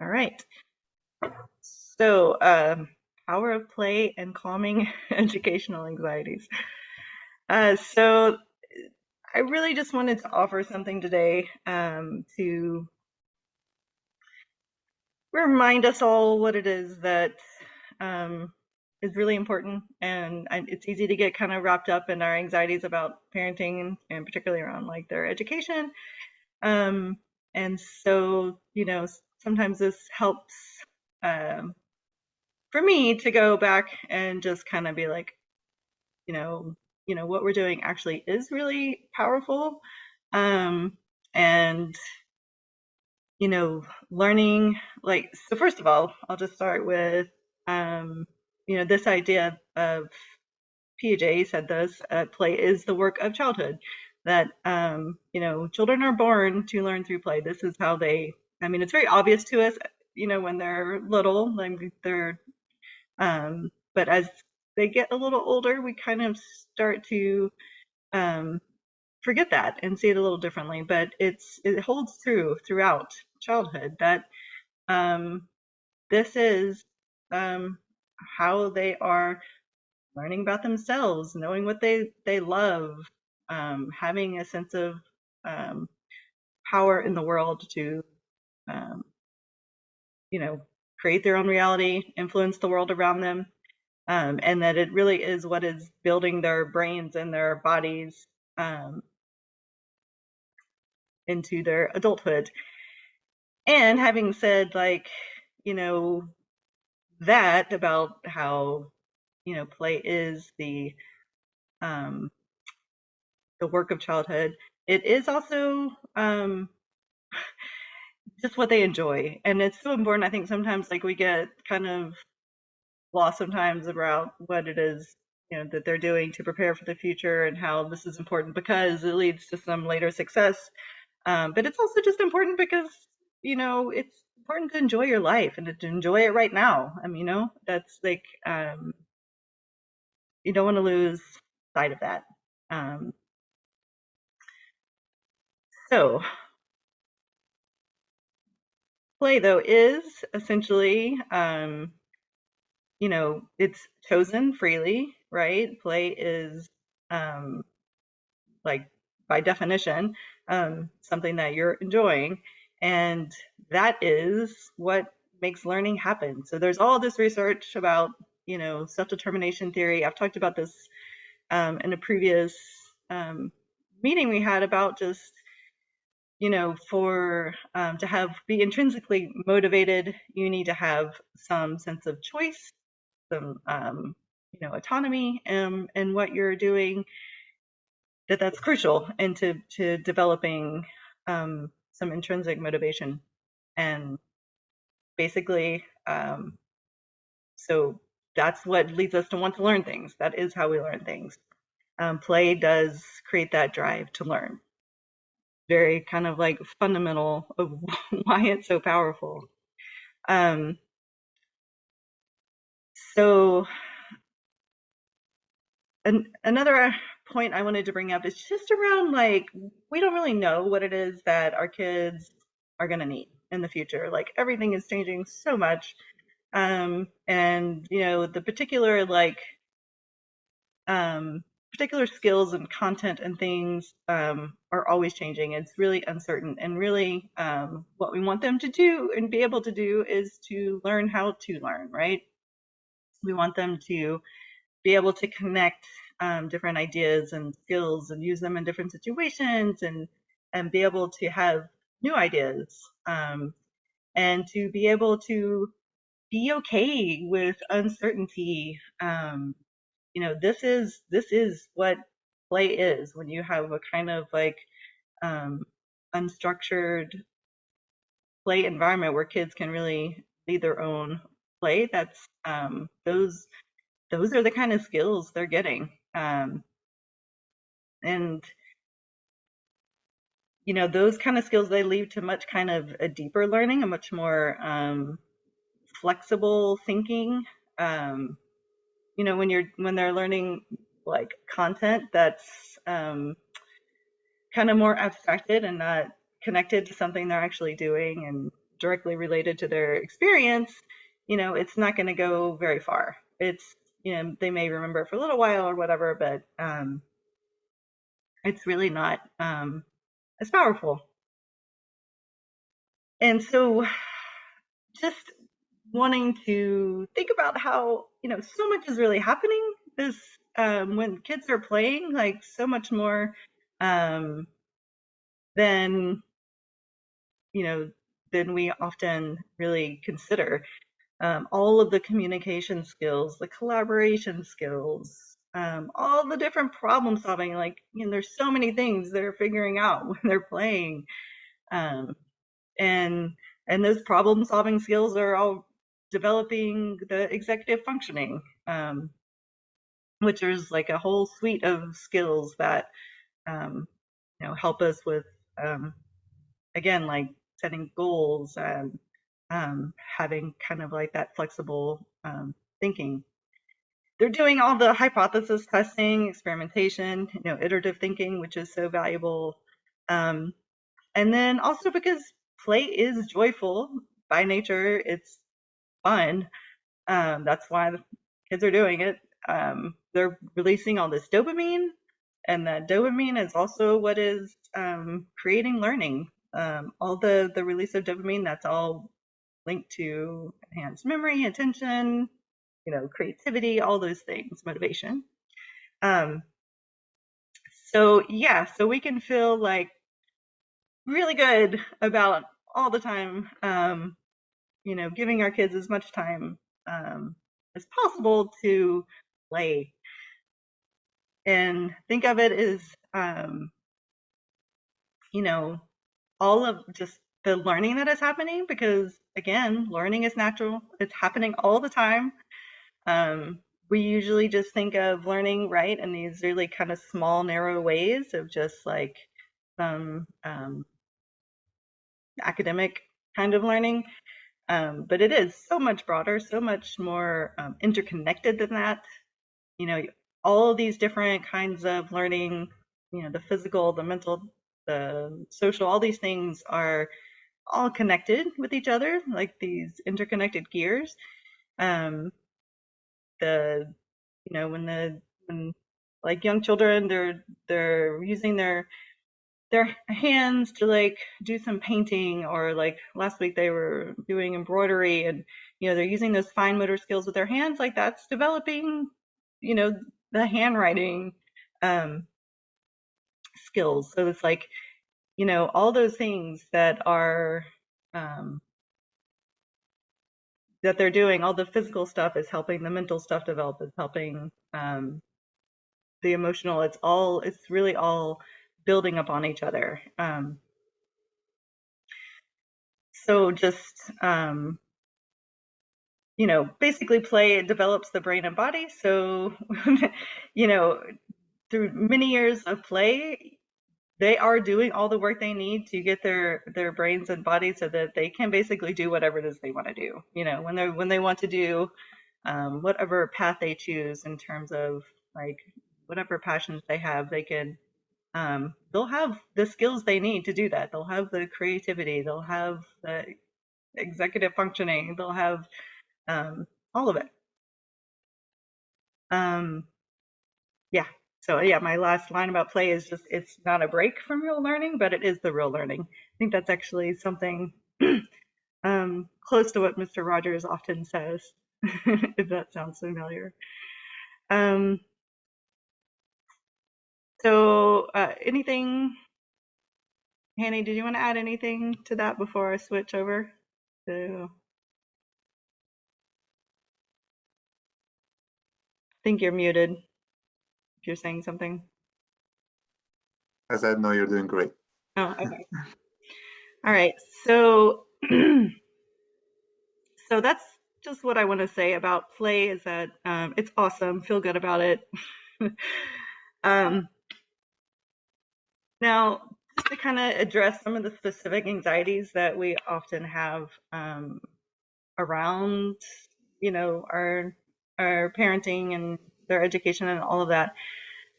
All right. So, power of play and calming educational anxieties. So, I really just wanted to offer something today to remind us all what it is that um, is really important. And it's easy to get kind of wrapped up in our anxieties about parenting and particularly around like their education. Um, and so, sometimes this helps. Um, for me to go back and just kind of be like, you know, what we're doing actually is really powerful. Um, and learning like so. First of all, I'll just start with um, this idea of Piaget said this: play is the work of childhood. That children are born to learn through play. This is how they. I mean, it's very obvious to us, when they're little, like they're but as they get a little older, we kind of start to um, forget that and see it a little differently. But it holds true throughout childhood that um, this is um, how they are learning about themselves, knowing what they love, having a sense of um, power in the world to um, you know create their own reality, influence the world around them, and that it really is what is building their brains and their bodies um, into their adulthood. And having said, like, you know, that about how, play is um, the work of childhood, it is also just what they enjoy. And it's so important. I think sometimes, like, we get kind of lost sometimes about what it is that they're doing to prepare for the future and how this is important because it leads to some later success. But it's also just important because it's important to enjoy your life and to enjoy it right now. I mean, that's like you don't want to lose sight of that. um, so play though is essentially it's chosen freely, right? Play is um, like by definition, something that you're enjoying. And that is what makes learning happen. So there's all this research about, self-determination theory. I've talked about this in a previous um, meeting we had about just, for to have be intrinsically motivated, you need to have some sense of choice, some, autonomy in what you're doing, that's crucial into developing some intrinsic motivation. And basically, so that's what leads us to want to learn things. That is how we learn things. Play does create that drive to learn. Very kind of like fundamental of why it's so powerful. Um, so another point I wanted to bring up is just around like we don't really know what it is that our kids are going to need in the future. Like everything is changing so much, and the particular skills and content and things are always changing. It's really uncertain, and really what we want them to do and be able to do is to learn how to learn, right? We want them to be able to connect different ideas and skills and use them in different situations, and be able to have new ideas, and to be able to be okay with uncertainty. This is what play is when you have a kind of like um, unstructured play environment where kids can really lead their own play. That's those are the kind of skills they're getting. And those kind of skills, they lead to much kind of a deeper learning, a much more flexible thinking. um, when they're learning like content that's kind of more abstracted and not connected to something they're actually doing and directly related to their experience, it's not going to go very far. It's, they may remember it for a little while or whatever, but it's really not as powerful. And so just wanting to think about how, so much is really happening this when kids are playing, like so much more um, than, you know, than we often really consider. All of the communication skills, the collaboration skills, all the different problem solving, like, there's so many things they're figuring out when they're playing. Um, and and those problem solving skills are all developing the executive functioning, which is like a whole suite of skills that um, help us with, um, again, like setting goals and having kind of like that flexible thinking. They're doing all the hypothesis testing, experimentation, iterative thinking, which is so valuable. Um, and then also because play is joyful by nature, it's fun. That's why the kids are doing it. They're releasing all this dopamine, and that dopamine is also what is creating learning. All the release of dopamine, that's all linked to enhanced memory, attention, creativity, all those things, motivation. Um, so yeah, so we can feel like really good about all the time, giving our kids as much time as possible to play. And think of it as, you know, all of just the learning that is happening, because again, learning is natural. It's happening all the time. Um, we usually just think of learning, right, in these really kind of small, narrow ways of just like some academic kind of learning. But it is so much broader, so much more interconnected than that. You know, all of these different kinds of learning, the physical, the mental, the social, all these things are all connected with each other, like these interconnected gears. Um, the, when like young children, they're using their hands to like do some painting, or like last week they were doing embroidery, and they're using those fine motor skills with their hands, like that's developing you know the handwriting um skills. So it's like all those things that are um that they're doing, all the physical stuff is helping the mental stuff develop, it's helping the emotional. It's really all building upon each other. So just basically play, it develops the brain and body. So, you know, through many years of play, they are doing all the work they need to get their brains and bodies so that they can basically do whatever it is they want to do. When they want to do whatever path they choose in terms of like whatever passions they have, they can they'll have the skills they need to do that. They'll have the creativity, they'll have the executive functioning, they'll have all of it. Um, yeah. So yeah, my last line about play is just, it's not a break from real learning, but it is the real learning. I think that's actually something close to what Mr. Rogers often says, if that sounds familiar. Um, anything, Hanny, did you want to add anything to that before I switch over to, I think you're muted if you're saying something. I said, no, you're doing great. Oh, okay. All right. So, so that's just what I want to say about play, is that it's awesome. Feel good about it. um, Now, just to kind of address some of the specific anxieties that we often have around, our parenting and their education and all of that.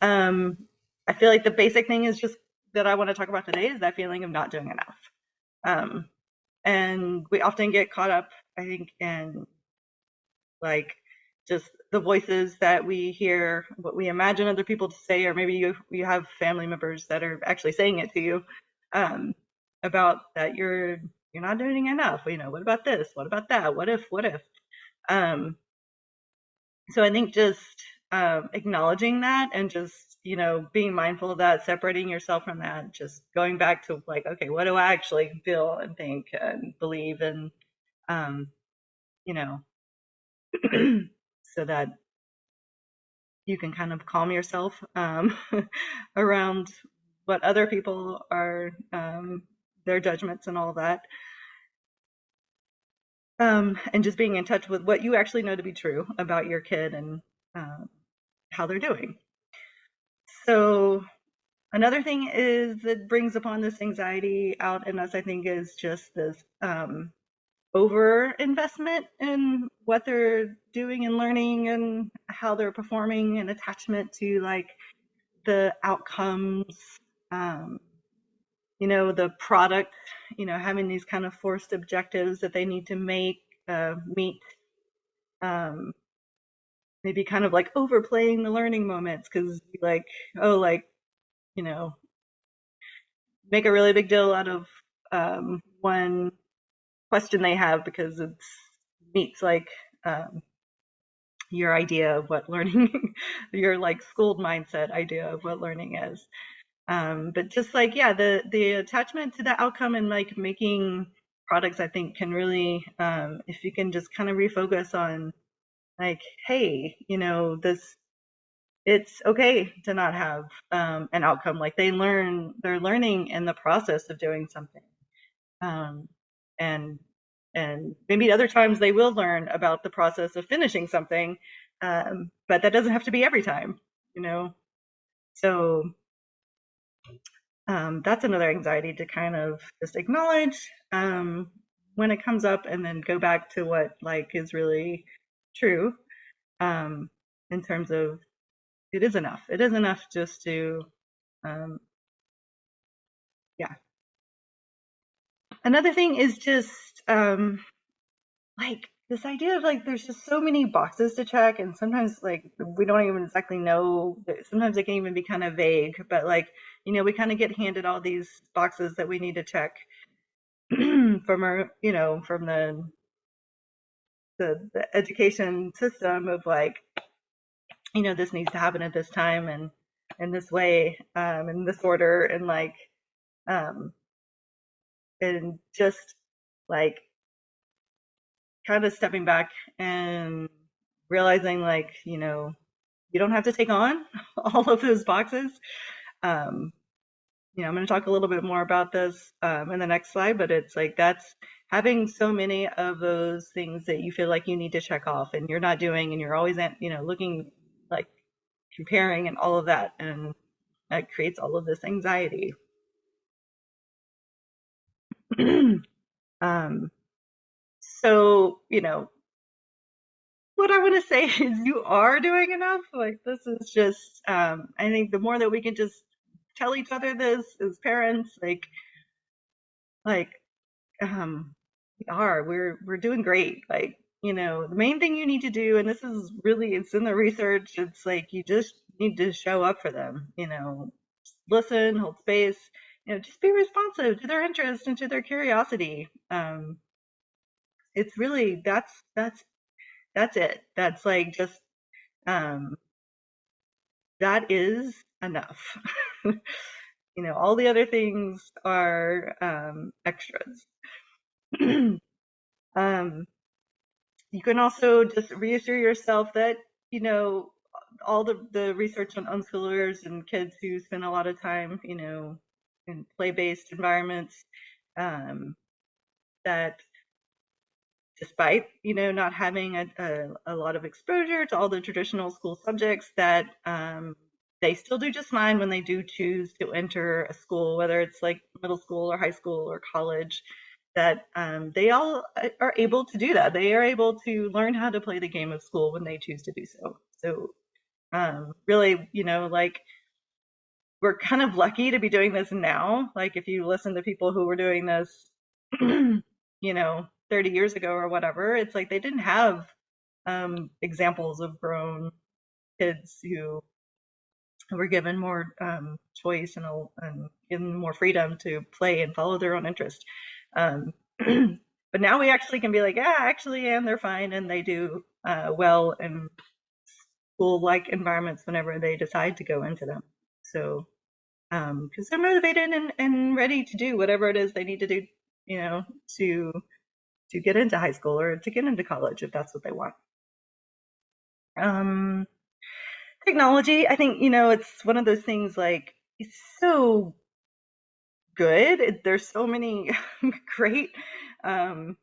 Um, I feel like the basic thing is just that I want to talk about today is that feeling of not doing enough. Um, And we often get caught up, I think, in like just the voices that we hear, what we imagine other people to say, or maybe you have family members that are actually saying it to you, um, about that you're not doing enough. You know, what about this? What about that? What if? What if? Um, so I think just acknowledging that and just being mindful of that, separating yourself from that, just going back to like, okay, what do I actually feel and think and believe, and um, you know, so that you can kind of calm yourself around what other people are, their judgments and all that, and just being in touch with what you actually know to be true about your kid and um, how they're doing. So another thing is that brings upon this anxiety out in us, I think, is just this over investment in what they're doing and learning and how they're performing, and attachment to like the outcomes, um, the product, having these kind of forced objectives that they need to meet, um, maybe kind of like overplaying the learning moments because like, oh, like, you know, make a really big deal out of one question they have because it meets like um, your idea of what learning, your like schooled mindset idea of what learning is. But just like, yeah, the attachment to the outcome and like making products, I think can really, if you can just kind of refocus on like, hey, this, it's okay to not have an outcome. Like they're learning in the process of doing something. Um, and and maybe other times they will learn about the process of finishing something, but that doesn't have to be every time, you know. So that's another anxiety to kind of just acknowledge when it comes up, and then go back to what like is really true, um, in terms of it is enough. It is enough just to, um, yeah. Another thing is just like this idea of like there's just so many boxes to check, and sometimes like we don't even exactly know. Sometimes they can even be kind of vague, but like we kind of get handed all these boxes that we need to check from our, from the education system of like, this needs to happen at this time and in this way, in this order, and like, um, and just like kind of stepping back and realizing like, you don't have to take on all of those boxes. Um, I'm going to talk a little bit more about this in the next slide, but it's like that's having so many of those things that you feel like you need to check off and you're not doing, and you're always, looking like comparing and all of that. And that creates all of this anxiety. um, so, what I want to say is you are doing enough. Like, this is just, I think the more that we can just tell each other this as parents, like, um, we're doing great. Like, the main thing you need to do, and this is really, it's in the research, it's like you just need to show up for them, listen, hold space, just be responsive to their interest and to their curiosity. It's really, that's it. That's like just, um, that is enough. All the other things are extras. um, You can also just reassure yourself that, you know, all the research on unschoolers and kids who spend a lot of time, in play-based environments, um, that despite, not having a lot of exposure to all the traditional school subjects, that they still do just fine when they do choose to enter a school, whether it's like middle school or high school or college, that they all are able to do that. They are able to learn how to play the game of school when they choose to do so. So really, like we're kind of lucky to be doing this now. Like if you listen to people who were doing this 30 years ago or whatever, it's like they didn't have examples of grown kids who were given more choice and given more freedom to play and follow their own interest. Um, but now we actually can be like, yeah, actually, and they're fine, and they do well in school-like environments whenever they decide to go into them. So, because they're motivated and ready to do whatever it is they need to do, you know, to to get into high school or to get into college if that's what they want. Um, Technology, I think, it's one of those things like it's so good. There's so many great um,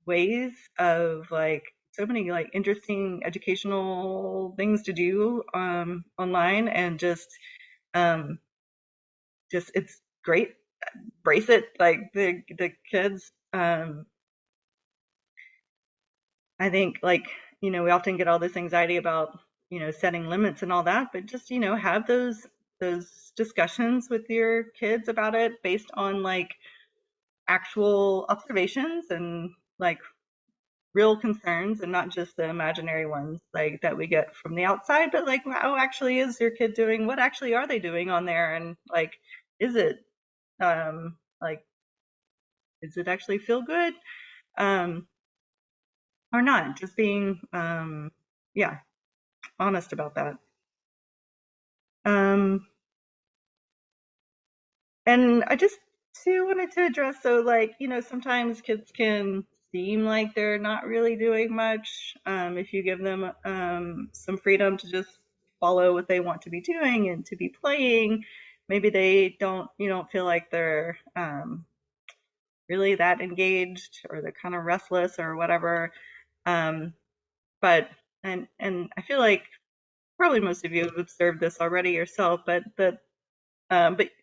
ways of like so many like interesting educational things to do online and um, just it's great. Brace it like the kids. I think like we often get all this anxiety about setting limits and all that, but just have those discussions with your kids about it based on like actual observations and like real concerns and not just the imaginary ones like that we get from the outside, but like how actually is your kid doing? What actually are they doing on there? And like, is it like is it actually feel good um or not? Just being yeah, honest about that. Um And I just too wanted to address so like, sometimes kids can seem like they're not really doing much if you give them some freedom to just follow what they want to be doing and to be playing. Maybe they don't, you don't feel like they're really that engaged or they're kind of restless or whatever. Um, but and I feel like probably most of you have observed this already yourself, but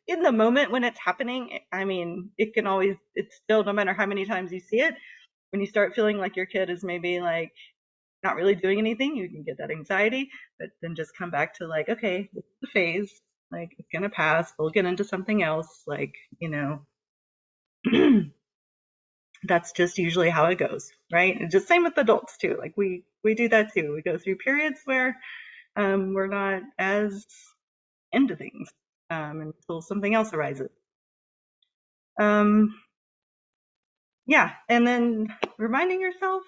in the moment when it's happening, I mean, it's still, no matter how many times you see it, when you start feeling like your kid is maybe like not really doing anything, you can get that anxiety, but then just come back to like, okay, this is the phase, like it's gonna pass, we'll get into something else, like, that's just usually how it goes, right? And just same with adults too. Like we do that too. We go through periods where we're not as into things until something else arises. Um, Yeah, and then reminding yourself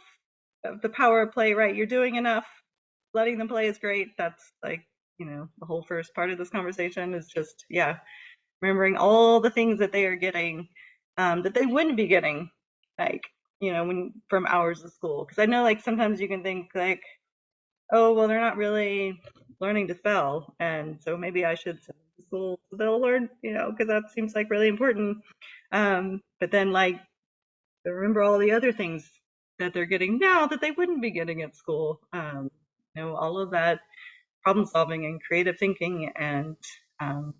of the power of play, right? You're doing enough. Letting them play is great. That's like, the whole first part of this conversation is just, yeah, remembering all the things that they are getting that they wouldn't be getting, like, when from hours of school. Because I know, like, sometimes you can think, like, oh, well, they're not really learning to spell. And so maybe I should send them to school so they'll learn, because that seems like really important. But then, like, remember all the other things that they're getting now that they wouldn't be getting at school. All of that problem solving and creative thinking and um,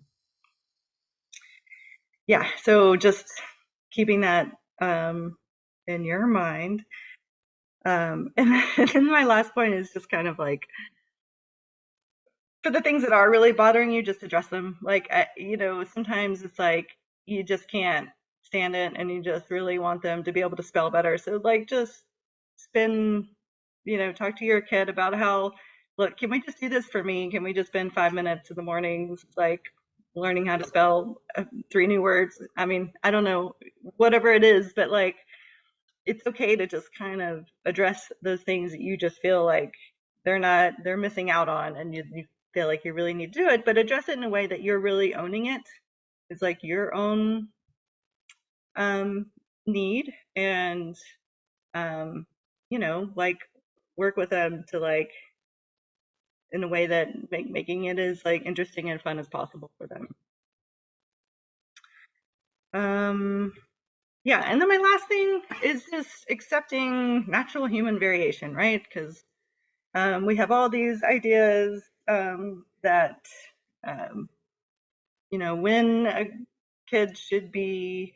yeah, so just keeping that in your mind. And then my last point is just kind of like for the things that are really bothering you, just address them. Like, sometimes it's like you just can't stand it and you just really want them to be able to spell better. So, like, just spend, talk to your kid about how, look, can we just do this for me? Can we just spend 5 minutes in the mornings, like, learning how to spell 3 new words? I mean, I don't know, whatever it is, but like, it's okay to just kind of address those things that you just feel like they're missing out on and you feel like you really need to do it, but address it in a way that you're really owning it. It's like your own um need and um like work with them to like in a way that making it as like interesting and fun as possible for them. um yeah, and then my last thing is just accepting natural human variation, right? Because we have all these ideas that, um, when a kid should be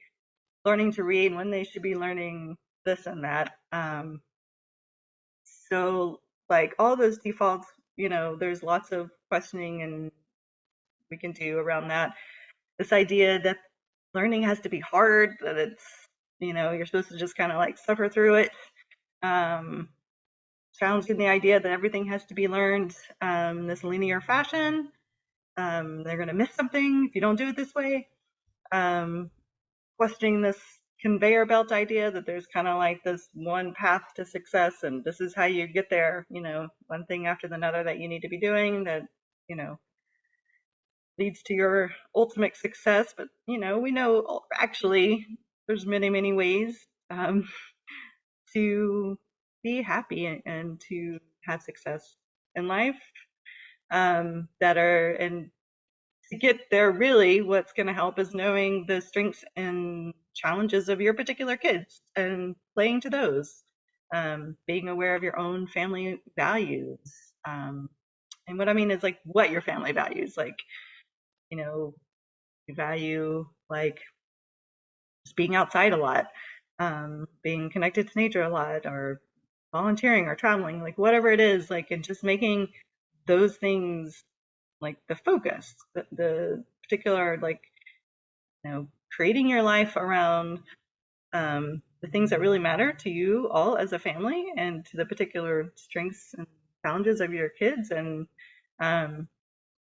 learning to read, when they should be learning this and that. So, like all those defaults, there's lots of questioning and we can do around that. This idea that learning has to be hard, that it's You're supposed to just kind of like suffer through it. Um, Challenging the idea that everything has to be learned in this linear fashion. They're going to miss something if you don't do it this way. Um, Questioning this conveyor belt idea that there's kind of like this one path to success and this is how you get there, one thing after another that you need to be doing that, you know, leads to your ultimate success. But, we know actually there's many, many ways to be happy and to have success in life that are, and to get there, really, what's going to help is knowing the strengths and challenges of your particular kids and playing to those, being aware of your own family values. And what I mean is like what your family values, like, you value like just being outside a lot, being connected to nature a lot, or volunteering or traveling, like whatever it is, like, and just making those things like the focus, the particular, like, creating your life around the things that really matter to you all as a family and to the particular strengths and challenges of your kids. And um,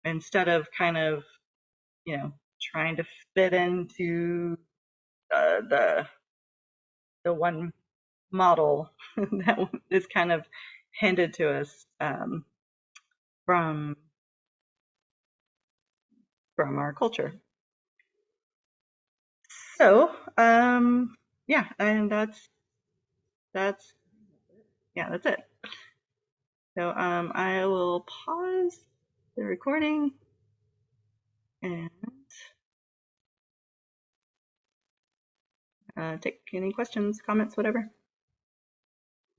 instead of kind of, trying to fit into the one model that is kind of handed to us from our culture. So, yeah, and that's yeah, that's it. So, I will pause the recording and take any questions, comments, whatever.